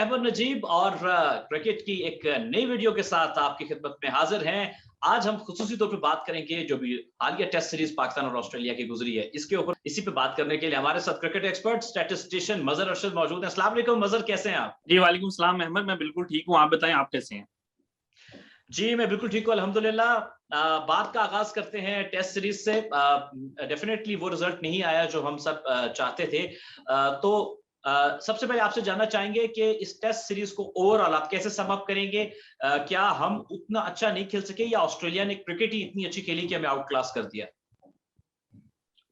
अहमद नजीब और क्रिकेट की एक नई वीडियो के साथ आपकी खिदमत में हाजिर हैं। आज हम खुसूसी तौर पे बात करेंगे जो भी हालिया टेस्ट सीरीज पाकिस्तान और ऑस्ट्रेलिया की गुजरी है, इसके ऊपर इसी पे बात करने के लिए हमारे साथ क्रिकेट एक्सपर्ट स्टैटिस्टिशियन मजहर अरशद मौजूद हैं। अस्सलाम वालेकुम मजहर, कैसे हैं आप? जी वालेकुम सलाम अहमद, मैं बिल्कुल ठीक हूँ। आप बताएं, आप कैसे हैं? जी, मैं बिल्कुल ठीक हूँ अल्हम्दुलिल्लाह। बात का आगाज करते हैं टेस्ट सीरीज से। डेफिनेटली वो रिजल्ट नहीं आया जो हम सब चाहते थे। तो सबसे पहले आपसे जानना चाहेंगे कि इस टेस्ट सीरीज को ओवरऑल आप कैसे सम अप करेंगे? क्या हम उतना अच्छा नहीं खेल सके या ऑस्ट्रेलिया ने क्रिकेट ही इतनी अच्छी खेली कि हमें आउट क्लास कर दिया?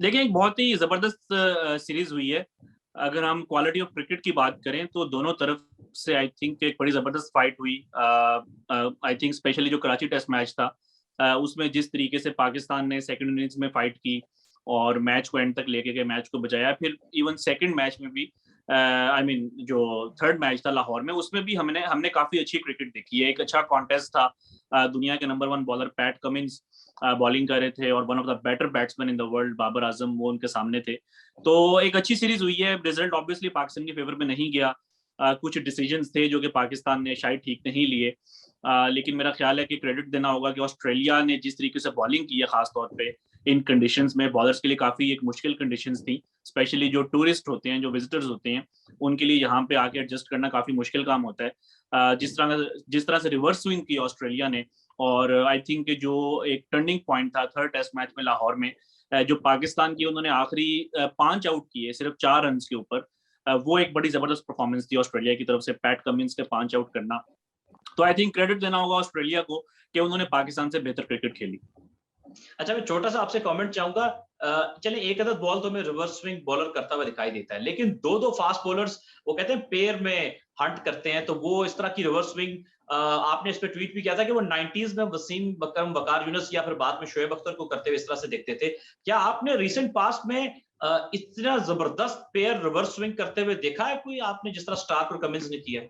देखिए, एक बहुत ही जबरदस्त सीरीज हुई है। अगर हम क्वालिटी ऑफ क्रिकेट की बात करें तो दोनों तरफ से आई थिंक एक बड़ी जबरदस्त फाइट हुई। आई थिंक स्पेशली जो कराची टेस्ट मैच था, उसमें जिस तरीके से पाकिस्तान ने सेकंड इनिंग्स में फाइट की और मैच को एंड तक लेके गए, मैच को बचाया। फिर इवन सेकंड मैच में भी आई मीन जो थर्ड मैच था लाहौर में, उसमें भी हमने हमने काफी अच्छी क्रिकेट देखी है। एक अच्छा कॉन्टेस्ट था। दुनिया के number 1 bowler Pat Cummins bowling कर रहे थे और one of the better batsman in the world Babar Azam, वो उनके सामने थे। तो एक अच्छी सीरीज हुई है। रिजल्ट ऑब्वियसली पाकिस्तान के फेवर में नहीं गया। कुछ डिसीजंस थे जो कि पाकिस्तान ने शायद ठीक नहीं लिए। लेकिन मेरा ख्याल है कि क्रेडिट देना होगा कि ऑस्ट्रेलिया ने जिस तरीके से बॉलिंग की है, खासतौर पे इन कंडीशंस में बॉलर्स के लिए काफी एक मुश्किल कंडीशंस थी। स्पेशली जो टूरिस्ट होते हैं, जो विजिटर्स होते हैं, उनके लिए यहाँ पे आके एडजस्ट करना काफी मुश्किल काम होता है। जिस तरह से रिवर्स स्विंग की ऑस्ट्रेलिया ने, और आई थिंक जो एक टर्निंग पॉइंट था थर्ड टेस्ट मैच में लाहौर में, जो पाकिस्तान की उन्होंने आखिरी 5 आउट किए सिर्फ 4 रन के ऊपर, वो एक बड़ी जबरदस्त परफॉर्मेंस थी ऑस्ट्रेलिया की तरफ से, पैट कमिंस के 5 आउट करना। तो आई थिंक क्रेडिट देना होगा ऑस्ट्रेलिया को कि उन्होंने पाकिस्तान से बेहतर क्रिकेट खेली। अच्छा, मैं छोटा सा आपसे कमेंट चाहूंगा। चलिए, एक अदद बॉल तो हमें रिवर्स स्विंग बॉलर करता हुआ दिखाई देता है, लेकिन दो दो फास्ट बॉलर्स वो कहते हैं पेयर में हंट करते हैं, तो वो इस तरह की रिवर्स स्विंग आपने इस पे ट्वीट भी किया था कि वो 90s में वसीम बकरम, वकार यूनुस या फिर बाद में शोएब अख्तर को करते हुए इस तरह से देखते थे। क्या आपने रिसेंट पास्ट में इतना जबरदस्त पेयर रिवर्स स्विंग करते हुए देखा है कोई, आपने जिस तरह स्टार्क और कमिंस ने किया?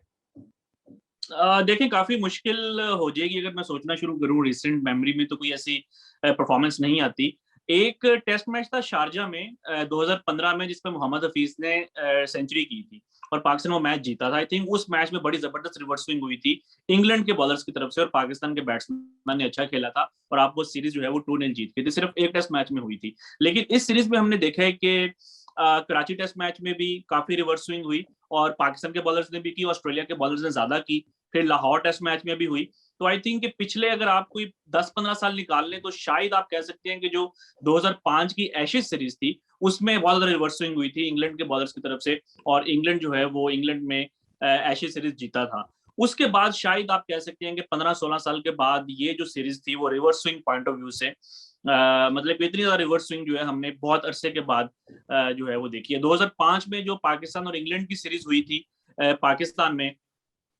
देखिए, काफी मुश्किल हो जाएगी अगर मैं सोचना शुरू करूं। रिसेंट मेमोरी में तो कोई ऐसी परफॉर्मेंस नहीं आती। एक टेस्ट मैच था शारजा में 2015 में, जिसमें मोहम्मद हफीज ने सेंचुरी की थी और पाकिस्तान वो मैच जीता था। आई थिंक उस मैच में बड़ी जबरदस्त रिवर्स स्विंग हुई थी इंग्लैंड के बॉलर्स की तरफ से, और पाकिस्तान के बैट्समैन ने अच्छा खेला था और आप वो सीरीज जो है वो 2-0 जीत गए थे। सिर्फ एक टेस्ट मैच में हुई थी। लेकिन इस सीरीज में हमने देखा है कि कराची टेस्ट मैच में भी काफी रिवर्स स्विंग हुई और पाकिस्तान के बॉलर्स ने भी की, ऑस्ट्रेलिया के बॉलर्स ने ज्यादा की। फिर लाहौर टेस्ट मैच में भी हुई। तो आई थिंक कि पिछले अगर आप कोई 10-15 साल निकाल लें तो शायद आप कह सकते हैं कि जो 2005 की एशेज सीरीज थी, उसमें बहुत ज्यादा रिवर्स स्विंग हुई थी इंग्लैंड के बॉलर्स की तरफ से, और इंग्लैंड जो है वो इंग्लैंड में एशेज सीरीज जीता था। उसके बाद शायद आप कह सकते हैं कि 15-16 साल के बाद ये जो सीरीज थी वो reverse swing point of view से मतलब इतनी ज्यादा रिवर्स स्विंग जो है हमने बहुत अरसे के बाद जो है वो देखी है। 2005 में जो पाकिस्तान और इंग्लैंड की सीरीज हुई थी पाकिस्तान में,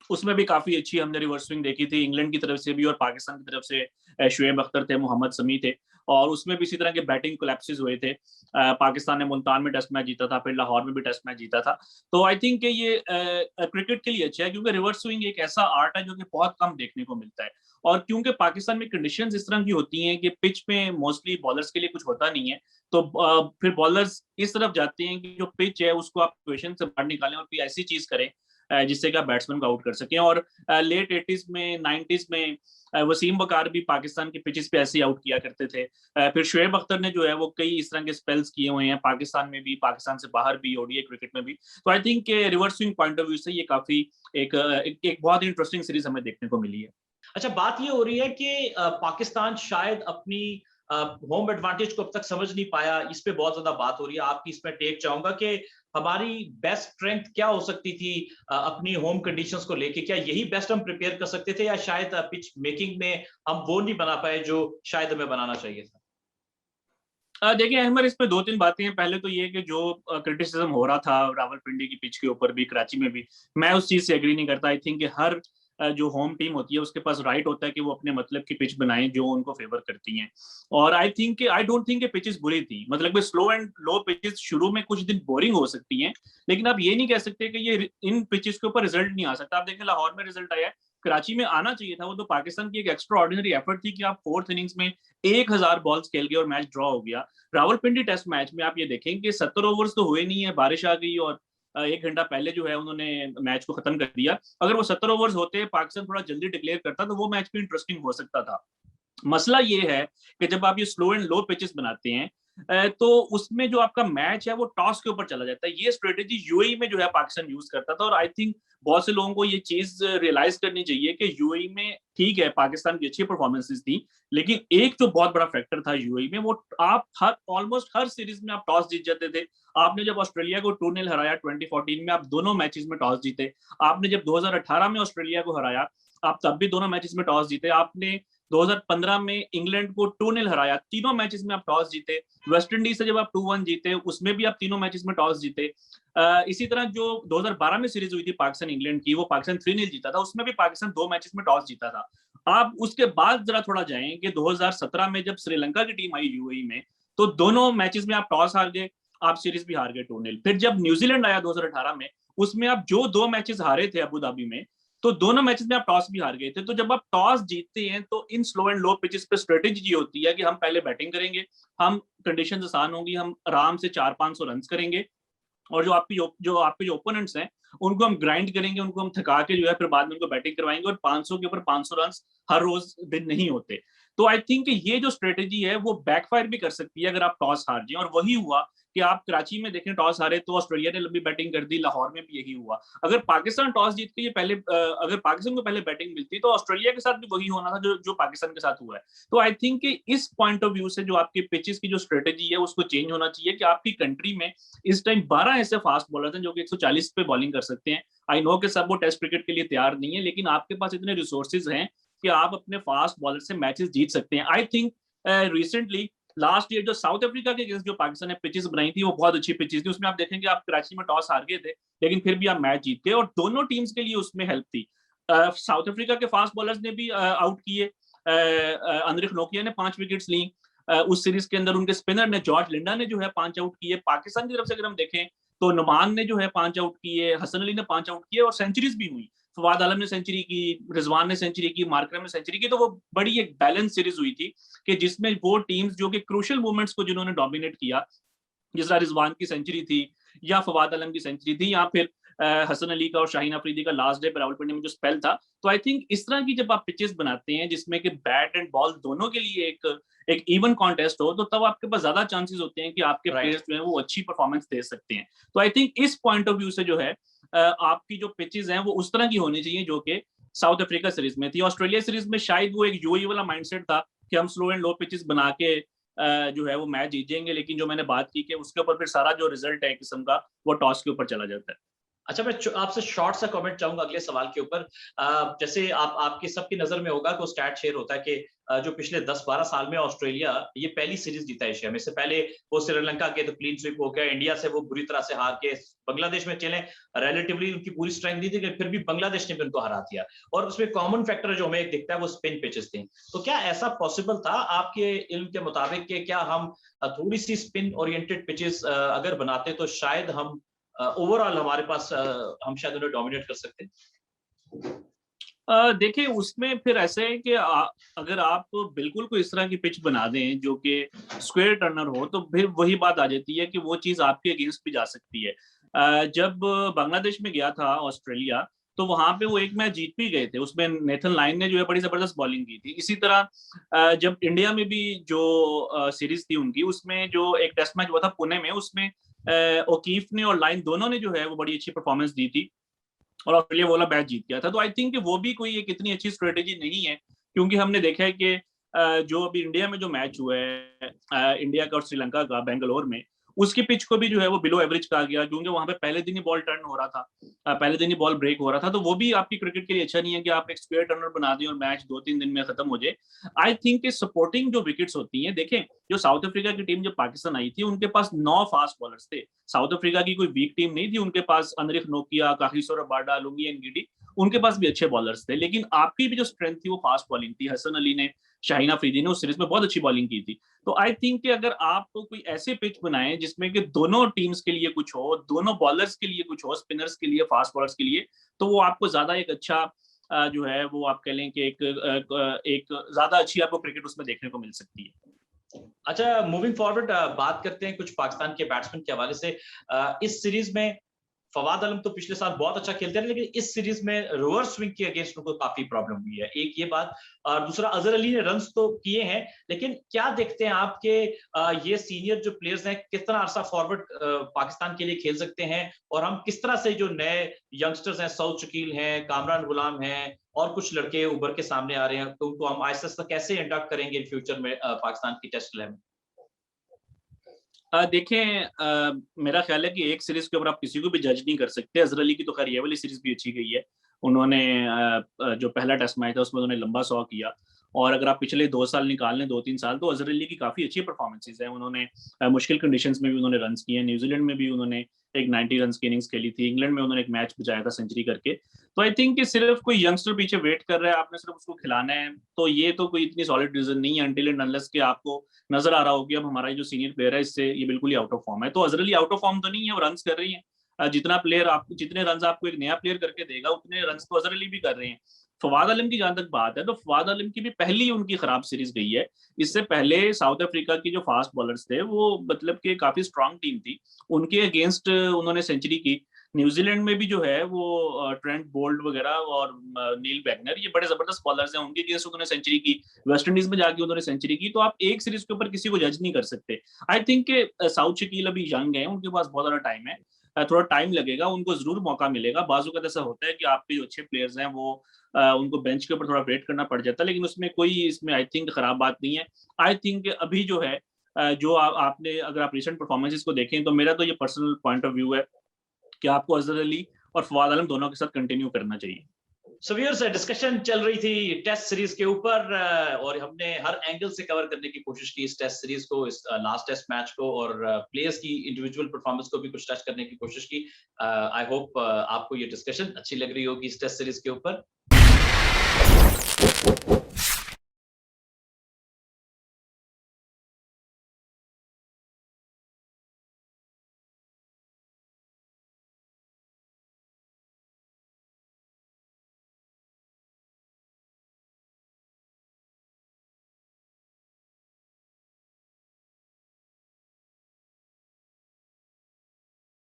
उसमें भी काफी अच्छी हमने रिवर्स स्विंग देखी थी इंग्लैंड की तरफ से भी और पाकिस्तान की तरफ से। शोएब अख्तर थे, मोहम्मद समी थे, और उसमें भी इसी तरह के बैटिंग कोलैप्सेस हुए थे। पाकिस्तान ने मुल्तान में टेस्ट मैच जीता था, फिर लाहौर में भी टेस्ट मैच जीता था। तो आई थिंक ये क्रिकेट के लिए अच्छा है, क्योंकि रिवर्स स्विंग एक ऐसा आर्ट है जो कि बहुत कम देखने को मिलता है। और क्योंकि पाकिस्तान में कंडीशंस इस तरह की होती हैं कि पिच में मोस्टली बॉलर्स के लिए कुछ होता नहीं है, तो फिर बॉलर्स इस तरफ जाते हैं कि जो पिच है उसको आप इक्वेशन से बाहर निकालें और कोई ऐसी चीज करें जिससे कि आप बैट्समैन को आउट कर सकें। और लेट 80s में, 90s में वसीम बकार भी पाकिस्तान के पिचेस पे ऐसे आउट किया करते थे। फिर शोएब अख्तर ने जो है वो कई इस तरह के स्पेल्स किए हुए हैं पाकिस्तान में भी, पाकिस्तान से बाहर भी, ओडीआई क्रिकेट में भी। तो I think reverse swing point of view से ये काफी एक बहुत ही इंटरेस्टिंग सीरीज हमें देखने को मिली है। अच्छा, बात ये हो रही है कि पाकिस्तान शायद अपनी होम एडवांटेज को अब तक समझ नहीं पाया, इस पे बहुत ज्यादा बात हो रही है। आपकी इसमें टेक चाहूंगा कि हमारी बेस्ट स्ट्रेंथ क्या हो सकती थी अपनी होम कंडीशंस को लेके? क्या यही बेस्ट हम प्रिपेयर कर सकते थे, या शायद पिच मेकिंग में हम वो नहीं बना पाए जो शायद हमें बनाना चाहिए था? देखिए अहमद, इस पे 2-3 बातें हैं। पहले तो ये कि जो क्रिटिसिज्म हो रहा था रावलपिंडी की पिच के ऊपर भी, कराची में भी, मैं उस चीज से एग्री नहीं करता। आई थिंक कि हर जो होम टीम होती है उसके पास राइट होता है कि वो अपने मतलब की पिच बनाएं जो उनको फेवर करती हैं। और आई डोंट थिंक पिचेस बुरी थी। मतलब स्लो एंड लो पिचेस शुरू में कुछ दिन बोरिंग हो सकती हैं, लेकिन आप ये नहीं कह सकते कि ये इन पिचेस के ऊपर रिजल्ट नहीं आ सकता। आप देखें लाहौर में रिजल्ट आया है, कराची में आना चाहिए था। वो तो पाकिस्तान की एक एक्स्ट्रा ऑर्डिनरी एफर्ट थी कि आप फोर्थ इनिंग्स में 1000 बॉल्स खेल गए और मैच ड्रॉ हो गया। रावलपिंडी टेस्ट मैच में आप ये देखें कि 70 ओवर्स तो हुए नहीं है, बारिश आ गई और 1 घंटा पहले जो है उन्होंने मैच को खत्म कर दिया। अगर वो 70 ओवर्स होते, पाकिस्तान थोड़ा जल्दी डिक्लेयर करता तो वो मैच भी इंटरेस्टिंग हो सकता था। मसला ये है कि जब आप ये स्लो एंड लो पिचेस बनाते हैं तो उसमें जो आपका मैच है वो टॉस के ऊपर चला जाता है। ये स्ट्रेटेजी यूएई में जो है पाकिस्तान यूज करता था, और आई थिंक बहुत से लोगों को ये चीज रियलाइज करनी चाहिए कि यूएई में ठीक है पाकिस्तान की अच्छी परफॉर्मेंसेस थी, लेकिन एक जो बहुत बड़ा फैक्टर था यूएई में, वो आप हर ऑलमोस्ट हर सीरीज में आप टॉस जीत जाते थे। आपने जब ऑस्ट्रेलिया को 2-0 हराया 2014 में, आप दोनों मैचेस में टॉस जीते। आपने जब 2018 में ऑस्ट्रेलिया को हराया, आप तब भी दोनों मैचेस में टॉस जीते। आपने 2015 में इंग्लैंड को 2-0 हराया, तीनों मैचेस में आप टॉस जीते। वेस्ट इंडीज से जब आप 2-1 जीते, उसमें भी आप तीनों मैचेस में टॉस जीते। इसी तरह जो 2012 में सीरीज हुई थी पाकिस्तान इंग्लैंड की, वो पाकिस्तान 3-0 जीता था, उसमें भी पाकिस्तान 2 मैचेस में टॉस जीता था। आप उसके बाद जरा थोड़ा जाएं कि 2017 में जब श्रीलंका की टीम आई यूएई में, तो दोनों मैचेस में आप टॉस हार गए, आप सीरीज भी हार गए 2-0। फिर जब न्यूजीलैंड आया 2018 में, उसमें आप जो 2 मैचेस हारे थे अबू धाबी में, तो दोनों मैचेस में आप टॉस भी हार गए थे। तो जब आप टॉस जीतते हैं तो in slow and low pitches पे स्ट्रेटेजी ये होती है कि हम पहले बैटिंग करेंगे, हम कंडीशंस आसान होंगी, हम आराम से 400-500 रन करेंगे, और जो आपके जो ओपोनेंट्स हैं उनको हम ग्राइंड करेंगे, उनको हम थका के जो है फिर बाद में उनको बैटिंग करवाएंगे। और 500 के ऊपर 500 रन हर रोज दिन नहीं होते। तो आई थिंक ये जो स्ट्रेटेजी है वो बैकफायर भी कर सकती है अगर आप टॉस हार जाए, और वही हुआ कि आप कराची में देखें टॉस हारे तो ऑस्ट्रेलिया ने लंबी बैटिंग कर दी, लाहौर में भी यही हुआ। अगर पाकिस्तान टॉस जीत के ये पहले अगर पाकिस्तान को पहले बैटिंग मिलती तो ऑस्ट्रेलिया के साथ भी वही होना था जो जो पाकिस्तान के साथ हुआ है। तो आई थिंक कि इस पॉइंट ऑफ व्यू से जो आपके पिचेस की जो स्ट्रेटेजी है उसको चेंज होना चाहिए कि आपकी कंट्री में इस टाइम 12 ऐसे फास्ट बॉलर हैं जो कि 140 पे बॉलिंग कर सकते हैं। आई नो कि सब वो टेस्ट क्रिकेट के लिए तैयार नहीं है, लेकिन आपके पास इतने रिसोर्सेज हैं कि आप अपने फास्ट बॉलर से मैचेस जीत सकते हैं। I think recently last year जो साउथ अफ्रीका के अगेंस्ट जो पाकिस्तान ने पिचेस बनाई थी वो बहुत अच्छी पिचेस थी। उसमें आप देखेंगे आप कराची में टॉस हार गए थे, लेकिन फिर भी आप मैच जीत गए, और दोनों टीम्स के लिए उसमें हेल्प थी। साउथ अफ्रीका के फास्ट बॉलर्स ने भी आउट किए, अंद्रिक नोकिया ने 5 विकेट्स ली उस सीरीज के अंदर। उनके स्पिनर ने जॉर्ज लिंडा ने जो है 5 आउट किए। पाकिस्तान की तरफ से अगर हम देखें तो नुमान ने जो है 5 आउट किए, हसन अली ने 5 आउट किए, और सेंचुरीज भी हुई। फवाद आलम ने सेंचुरी की, रिजवान ने सेंचुरी की, मार्करम ने सेंचुरी की। तो वो बड़ी एक बैलेंस सीरीज हुई थी कि जिसमें वो टीम्स जो कि क्रूशियल मोमेंट्स को जिन्होंने डोमिनेट किया, जिस तरह रिजवान की सेंचुरी थी या फवाद आलम की सेंचुरी थी, या फिर हसन अली का और शाहीन अफरीदी का लास्ट डे पर रावलपिंडी में जो स्पेल था। तो आई थिंक इस तरह की जब आप पिचेस बनाते हैं जिसमें कि बैट एंड बॉल दोनों के लिए एक इवन कॉन्टेस्ट हो, तो तब आपके पास ज्यादा चांसेस होते हैं कि आपके प्लेयर्स जो है वो अच्छी परफॉर्मेंस दे सकते हैं। तो आई थिंक इस पॉइंट ऑफ व्यू से जो है आपकी जो पिचेस हैं वो उस तरह की होनी चाहिए जो कि साउथ अफ्रीका सीरीज में थी। ऑस्ट्रेलिया सीरीज में शायद वो एक यूएई वाला माइंडसेट था कि हम स्लो एंड लो पिचेस बना के जो है वो मैच जीत जाएंगे, लेकिन जो मैंने बात की कि उसके ऊपर फिर सारा जो रिजल्ट है एक किस्म का वो टॉस के ऊपर चला जाता है। अच्छा, मैं आपसे शॉर्ट सा कमेंट चाहूंगा अगले सवाल के ऊपर। जैसे आपकी सबकी नजर में होगा कि स्टैट शेयर होता है कि जो पिछले 10-12 साल में ऑस्ट्रेलिया ये पहली सीरीज जीता एशिया में। इससे पहले वो श्रीलंका के तो क्लीन स्वीप हो गया, इंडिया से वो बुरी तरह से हार के, बांग्लादेश में चले रिलेटिवली उनकी पूरी स्ट्रेंथ नहीं थी, फिर भी बांग्लादेश ने भी उनको हरा दिया। और उसमें कॉमन फैक्टर जो हमें एक दिखता है वो स्पिन पिचेस थे। तो क्या ऐसा पॉसिबल था आपके इल्म के मुताबिक कि क्या हम थोड़ी सी स्पिन ओरिएंटेड पिचेस अगर बनाते तो शायद हम ओवरऑल हमारे पास हम शायद उन्हें डोमिनेट कर सकते हैं? देखिए उसमें फिर ऐसे है कि अगर आप बिल्कुल कोई इस तरह की पिच बना दें जो कि स्क्वायर टर्नर हो, तो फिर वही बात आ जाती है कि वो चीज आपके अगेंस्ट भी जा सकती है। जब बांग्लादेश में गया था ऑस्ट्रेलिया, तो वहां पे वो एक मैच जीत भी गए थे, उसमें नेथन लाइन ने जो है बड़ी जबरदस्त बॉलिंग की थी। इसी तरह जब इंडिया में भी जो सीरीज थी उनकी, उसमें जो एक टेस्ट मैच हुआ था पुणे में, उसमें ओकीफ ने और लाइन दोनों ने जो है वो बड़ी अच्छी परफॉर्मेंस दी थी, और ऑस्ट्रेलिया वो वाला मैच जीत गया था। तो आई थिंक वो भी कोई एक इतनी अच्छी स्ट्रेटेजी नहीं है, क्योंकि हमने देखा है कि जो अभी इंडिया में जो मैच हुआ है इंडिया का और श्रीलंका का बेंगलोर में, उसकी पिच को भी जो है वो बिलो एवरेज कहा गया, क्योंकि वहां पे पहले दिन ही बॉल टर्न हो रहा था, पहले दिन ही बॉल ब्रेक हो रहा था। तो वो भी आपकी क्रिकेट के लिए अच्छा नहीं है कि आप एक स्क्वायर टर्नर बना दें और मैच 2-3 दिन में खत्म हो जाए। आई थिंक सपोर्टिंग जो विकेट्स होती हैं, देखें जो साउथ अफ्रीका की टीम जब पाकिस्तान आई थी उनके पास 9 फास्ट बॉलर्स थे। साउथ अफ्रीका की कोई वीक टीम नहीं थी, उनके पास अनरिक नोकिया, काहिसो रबाडा, लुंगी एनगिडी, उनके पास भी अच्छे बॉलर्स थे। लेकिन आपकी भी जो स्ट्रेंथ थी वो फास्ट बॉलिंग थी। हसन अली ने, शाहीन अफरीदी ने उस सीरीज में बहुत अच्छी बॉलिंग की थी। तो आई थिंक कि अगर आप तो कोई ऐसे पिच बनाएं जिसमें कि दोनों टीम्स के लिए कुछ हो, दोनों बॉलर्स के लिए कुछ हो, स्पिनर्स के लिए, फास्ट बॉलर्स के लिए, तो वो आपको ज्यादा एक अच्छा जो है वो आप कह लें कि एक ज्यादा अच्छी आपको क्रिकेट उसमें देखने को मिल सकती है। अच्छा, मूविंग फॉरवर्ड बात करते हैं कुछ पाकिस्तान के बैट्समैन के हवाले से। इस सीरीज में फवाद आलम तो पिछले साल बहुत अच्छा खेलते हैं, लेकिन इस सीरीज में रिवर्स स्विंग के अगेंस्ट उनको काफी प्रॉब्लम हुई है, एक ये बात। और दूसरा, अजहर अली ने रन्स तो किए हैं, लेकिन क्या देखते हैं आपके ये सीनियर जो प्लेयर्स हैं कितना अरसा फॉरवर्ड पाकिस्तान के लिए खेल सकते हैं, और हम किस तरह से जो नए यंगस्टर्स हैं, सऊद शकील हैं, कामरान गुलाम हैं, और कुछ लड़के उभर के सामने आ रहे हैं, तो उनको हम आहिस्ता आहिस्ता कैसे इंडक्ट करेंगे इन फ्यूचर में पाकिस्तान की टेस्ट 11 में? देखें, मेरा ख्याल है कि एक सीरीज के ऊपर आप किसी को भी जज नहीं कर सकते। अजहर अली की तो खैर ये वाली सीरीज भी अच्छी गई है। उन्होंने जो पहला टेस्ट मैच था उसमें उन्होंने लंबा 100 किया, और अगर आप पिछले 2 साल निकाल लें, 2-3 साल, तो अजहर अली की काफ़ी अच्छी परफॉर्मेंसेस हैं। उन्होंने मुश्किल कंडीशंस में भी उन्होंने रन्स किए हैं। न्यूजीलैंड में भी उन्होंने एक 90 रन्स की इनिंग्स खेली थी। इंग्लैंड में उन्होंने एक मैच बचाया था सेंचुरी करके। तो आई थिंक कि सिर्फ कोई यंगस्टर पीछे वेट कर रहा है, आपने सिर्फ उसको खिलाना है, तो ये तो कोई इतनी सॉलिड रीजन नहीं है, अनटिल एंड अनलेस कि आपको नजर आ रहा हो कि अब हमारा जो सीनियर प्लेयर है इससे ये बिल्कुल ही आउट ऑफ फॉर्म है। तो Azhar Ali out of form तो नहीं है, वो रन्स कर रही है। जितने रन आपको एक नया प्लेयर करके देगा, उतने रन तो अजहर अली भी कर रहे हैं। फवाद आलम की जहां तक बात है, तो फवाद आलम की भी पहली उनकी खराब सीरीज गई है। इससे पहले साउथ अफ्रीका की जो फास्ट बॉलर्स थे, वो मतलब कि काफी स्ट्रांग टीम थी, उनके अगेंस्ट उन्होंने सेंचुरी की। न्यूजीलैंड में भी जो है वो ट्रेंट बोल्ट वगैरह और नील वैगनर, ये बड़े जबरदस्त बॉलर्स हैं, उनके अगेंस्ट उन्होंने सेंचुरी की। वेस्ट इंडीज में जाके उन्होंने सेंचुरी की। तो आप एक सीरीज के ऊपर किसी को जज नहीं कर सकते। आई थिंक साउथ शकील अभी यंग है, उनके पास बहुत ज्यादा टाइम है, थोड़ा टाइम लगेगा, उनको जरूर मौका मिलेगा। बाजू का ऐसा होता है कि आपके जो अच्छे प्लेयर्स हैं वो उनको बेंच के ऊपर थोड़ा वेट करना पड़ जाता है, लेकिन उसमें कोई इसमें आई थिंक खराब बात नहीं है। आई थिंक अभी जो है जो आपने, अगर आप रिसेंट परफॉर्मेंसेस को देखें, तो मेरा तो ये पर्सनल पॉइंट ऑफ व्यू है कि आपको अजहर अली और फवाद आलम दोनों के साथ कंटिन्यू करना चाहिए। सो व्यूअर्स, डिस्कशन चल रही थी टेस्ट सीरीज के ऊपर, और हमने हर एंगल से कवर करने की कोशिश की इस टेस्ट सीरीज को, इस लास्ट टेस्ट मैच को, और प्लेयर्स की इंडिविजुअल परफॉर्मेंस को भी कुछ टच करने की कोशिश की। आई होप आपको ये डिस्कशन अच्छी लग रही होगी इस टेस्ट सीरीज के ऊपर।